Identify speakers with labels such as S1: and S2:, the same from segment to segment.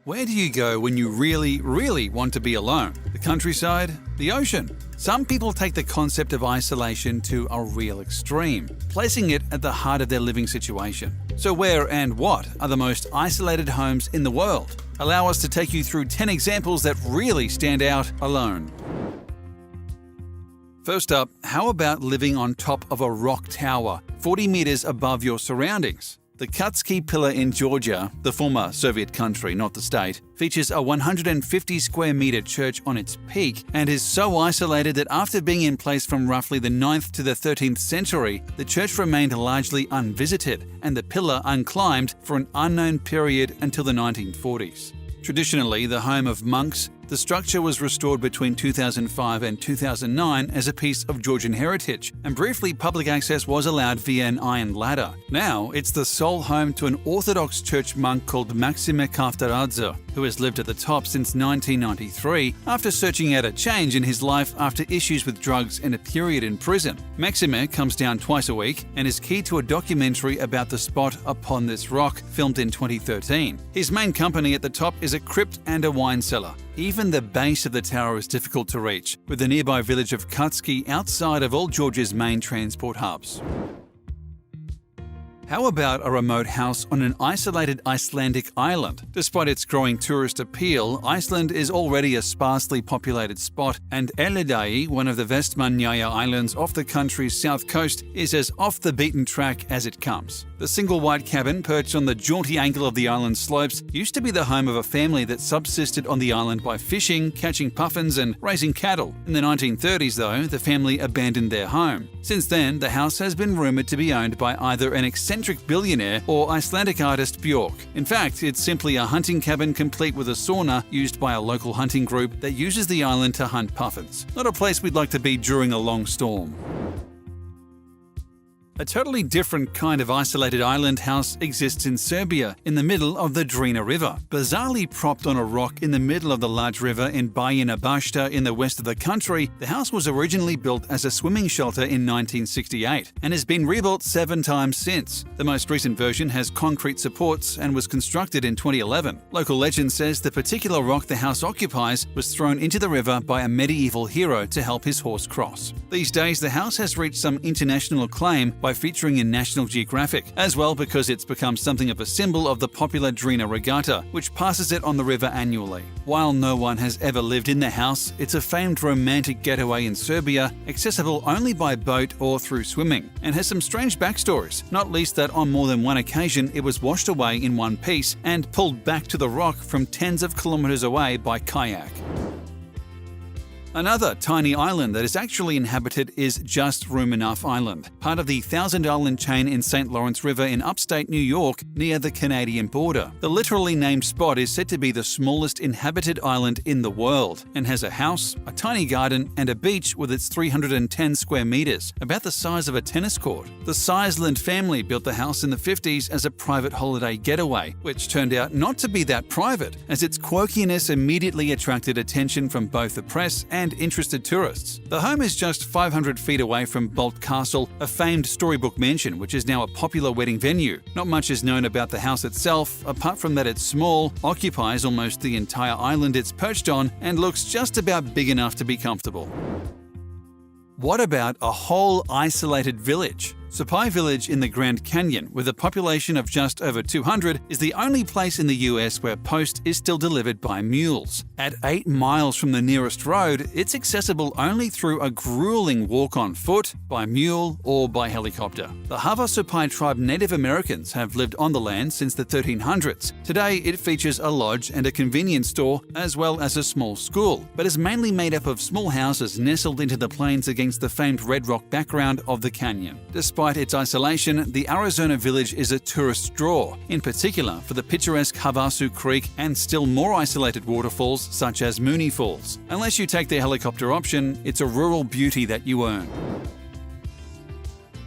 S1: Where do you go when you really want to be alone? The countryside? The ocean? Some people take the concept of isolation to a real extreme, placing it at the heart of their living situation. So where and what are the most isolated homes in the world? Allow us to take you through 10 examples that really stand out alone. First up, how about living on top of a rock tower, 40 meters above your surroundings? The Katsky Pillar in Georgia, the former Soviet country, not the state, features a 150 square meter church on its peak and is so isolated that after being in place from roughly the 9th to the 13th century, the church remained largely unvisited and the pillar unclimbed for an unknown period until the 1940s. Traditionally the home of monks, the structure was restored between 2005 and 2009 as a piece of Georgian heritage, and briefly public access was allowed via an iron ladder. Now, it's the sole home to an Orthodox church monk called Maxime Kavtaradze, who has lived at the top since 1993 after searching out a change in his life after issues with drugs and a period in prison. Maxime comes down twice a week and is key to a documentary about the spot upon this rock, filmed in 2013. His main company at the top is a crypt and a wine cellar. Even the base of the tower is difficult to reach, with the nearby village of Katsky outside of all Georgia's main transport hubs. How about a remote house on an isolated Icelandic island? Despite its growing tourist appeal, Iceland is already a sparsely populated spot, and Eldey, one of the Vestmannaeyja Islands off the country's south coast, is as off the beaten track as it comes. The single white cabin, perched on the jaunty angle of the island's slopes, used to be the home of a family that subsisted on the island by fishing, catching puffins, and raising cattle. In the 1930s, though, the family abandoned their home. Since then, the house has been rumoured to be owned by either an eccentric billionaire or Icelandic artist Björk. In fact, it's simply a hunting cabin complete with a sauna used by a local hunting group that uses the island to hunt puffins. Not a place we'd like to be during a long storm. A totally different kind of isolated island house exists in Serbia, in the middle of the Drina River. Bizarrely propped on a rock in the middle of the large river in Bajina Bašta in the west of the country, the house was originally built as a swimming shelter in 1968 and has been rebuilt 7 times since. The most recent version has concrete supports and was constructed in 2011. Local legend says the particular rock the house occupies was thrown into the river by a medieval hero to help his horse cross. These days, the house has reached some international acclaim by featuring in National Geographic, as well because it's become something of a symbol of the popular Drina Regatta, which passes it on the river annually. While no one has ever lived in the house, it's a famed romantic getaway in Serbia, accessible only by boat or through swimming, and has some strange backstories, not least that on more than one occasion it was washed away in one piece and pulled back to the rock from tens of kilometers away by kayak. Another tiny island that is actually inhabited is Just Room Enough Island, part of the Thousand Island chain in St. Lawrence River in upstate New York near the Canadian border. The literally named spot is said to be the smallest inhabited island in the world and has a house, a tiny garden, and a beach with its 310 square meters, about the size of a tennis court. The Sizeland family built the house in the 50s as a private holiday getaway, which turned out not to be that private, as its quirkiness immediately attracted attention from both the press and interested tourists. The home is just 500 feet away from Bolt Castle, a famed storybook mansion which is now a popular wedding venue. Not much is known about the house itself, apart from that it's small, occupies almost the entire island it's perched on, and looks just about big enough to be comfortable. What about a whole isolated village? Supai Village in the Grand Canyon, with a population of just over 200, is the only place in the US where post is still delivered by mules. At 8 miles from the nearest road, it's accessible only through a grueling walk on foot, by mule, or by helicopter. The Havasupai tribe Native Americans have lived on the land since the 1300s. Today, it features a lodge and a convenience store, as well as a small school, but is mainly made up of small houses nestled into the plains against the famed red rock background of the canyon. Despite its isolation, the Arizona village is a tourist draw, in particular for the picturesque Havasu Creek and still more isolated waterfalls such as Mooney Falls. Unless you take the helicopter option, it's a rural beauty that you earn.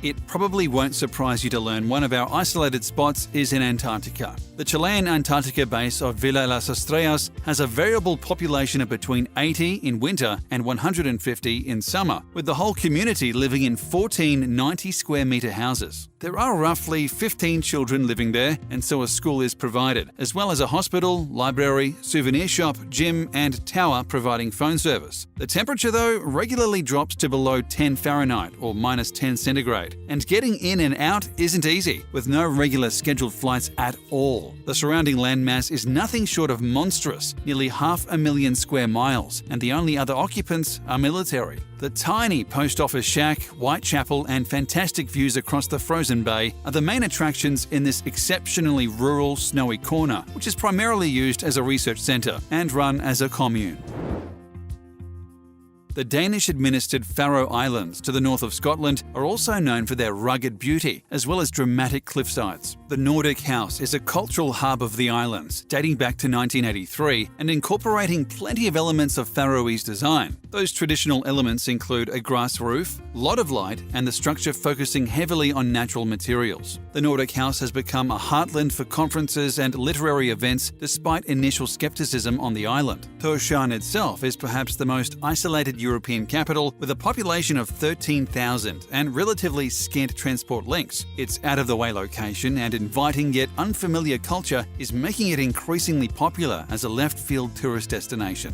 S1: It probably won't surprise you to learn one of our isolated spots is in Antarctica. The Chilean Antarctica base of Villa Las Estrellas has a variable population of between 80 in winter and 150 in summer, with the whole community living in 14 90 square metre houses. There are roughly 15 children living there, and so a school is provided, as well as a hospital, library, souvenir shop, gym, and tower providing phone service. The temperature, though, regularly drops to below 10 Fahrenheit or minus 10 centigrade, and getting in and out isn't easy, with no regular scheduled flights at all. The surrounding landmass is nothing short of monstrous, nearly 500,000 square miles, and the only other occupants are military. The tiny post office shack, Whitechapel, and fantastic views across the frozen bay are the main attractions in this exceptionally rural, snowy corner, which is primarily used as a research centre and run as a commune. The Danish-administered Faroe Islands to the north of Scotland are also known for their rugged beauty, as well as dramatic cliffsides. The Nordic House is a cultural hub of the islands, dating back to 1983 and incorporating plenty of elements of Faroese design. Those traditional elements include a grass roof, lot of light, and the structure focusing heavily on natural materials. The Nordic House has become a heartland for conferences and literary events despite initial skepticism on the island. Tórshavn itself is perhaps the most isolated European capital with a population of 13,000 and relatively scant transport links. Its out-of-the-way location and inviting yet unfamiliar culture is making it increasingly popular as a left-field tourist destination.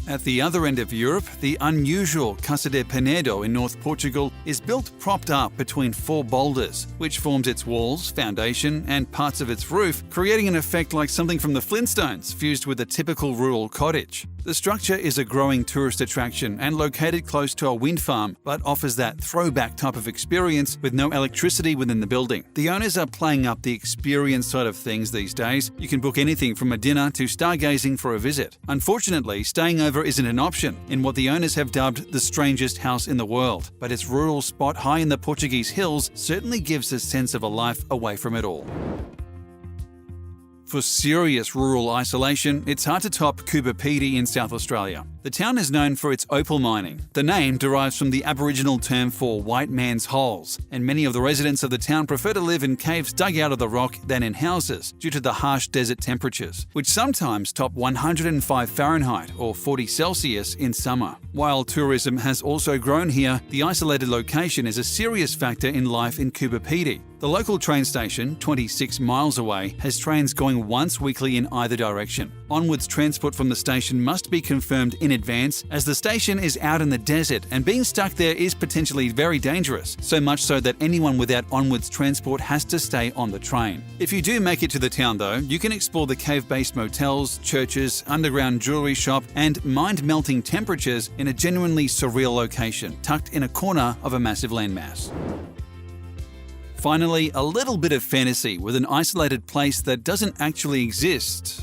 S1: At the other end of Europe, the unusual Casa de Penedo in North Portugal is built propped up between four boulders, which forms its walls, foundation, and parts of its roof, creating an effect like something from the Flintstones fused with a typical rural cottage. The structure is a growing tourist attraction and located close to a wind farm, but offers that throwback type of experience with no electricity within the building. The owners are playing up the experience side of things these days. You can book anything from a dinner to stargazing for a visit. Unfortunately, staying over isn't an option in what the owners have dubbed the strangest house in the world, but its rural spot high in the Portuguese hills certainly gives a sense of a life away from it all. For serious rural isolation, it's hard to top Coober Pedy in South Australia. The town is known for its opal mining. The name derives from the Aboriginal term for white man's holes, and many of the residents of the town prefer to live in caves dug out of the rock than in houses due to the harsh desert temperatures, which sometimes top 105 Fahrenheit or 40 Celsius in summer. While tourism has also grown here, the isolated location is a serious factor in life in Coober Pedy. The local train station, 26 miles away, has trains going once weekly in either direction. Onwards transport from the station must be confirmed in advance, as the station is out in the desert and being stuck there is potentially very dangerous, so much so that anyone without onwards transport has to stay on the train. If you do make it to the town though, you can explore the cave-based motels, churches, underground jewelry shop, and mind-melting temperatures in a genuinely surreal location, tucked in a corner of a massive landmass. Finally, a little bit of fantasy with an isolated place that doesn't actually exist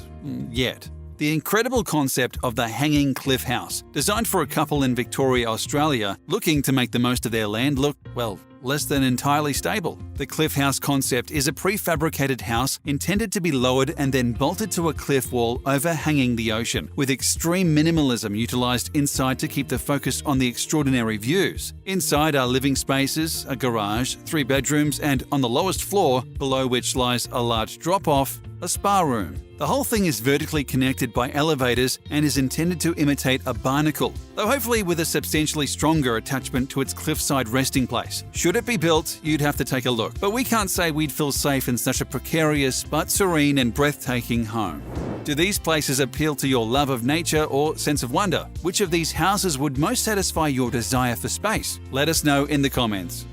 S1: yet. The incredible concept of the Hanging Cliff House, designed for a couple in Victoria, Australia, looking to make the most of their land look, well, less than entirely stable. The Cliff House concept is a prefabricated house intended to be lowered and then bolted to a cliff wall overhanging the ocean, with extreme minimalism utilised inside to keep the focus on the extraordinary views. Inside are living spaces, a garage, 3 bedrooms, and on the lowest floor, below which lies a large drop-off, a spa room. The whole thing is vertically connected by elevators and is intended to imitate a barnacle, though hopefully with a substantially stronger attachment to its cliffside resting place. Should it be built, you'd have to take a look, but we can't say we'd feel safe in such a precarious but serene and breathtaking home. Do these places appeal to your love of nature or sense of wonder? Which of these houses would most satisfy your desire for space? Let us know in the comments.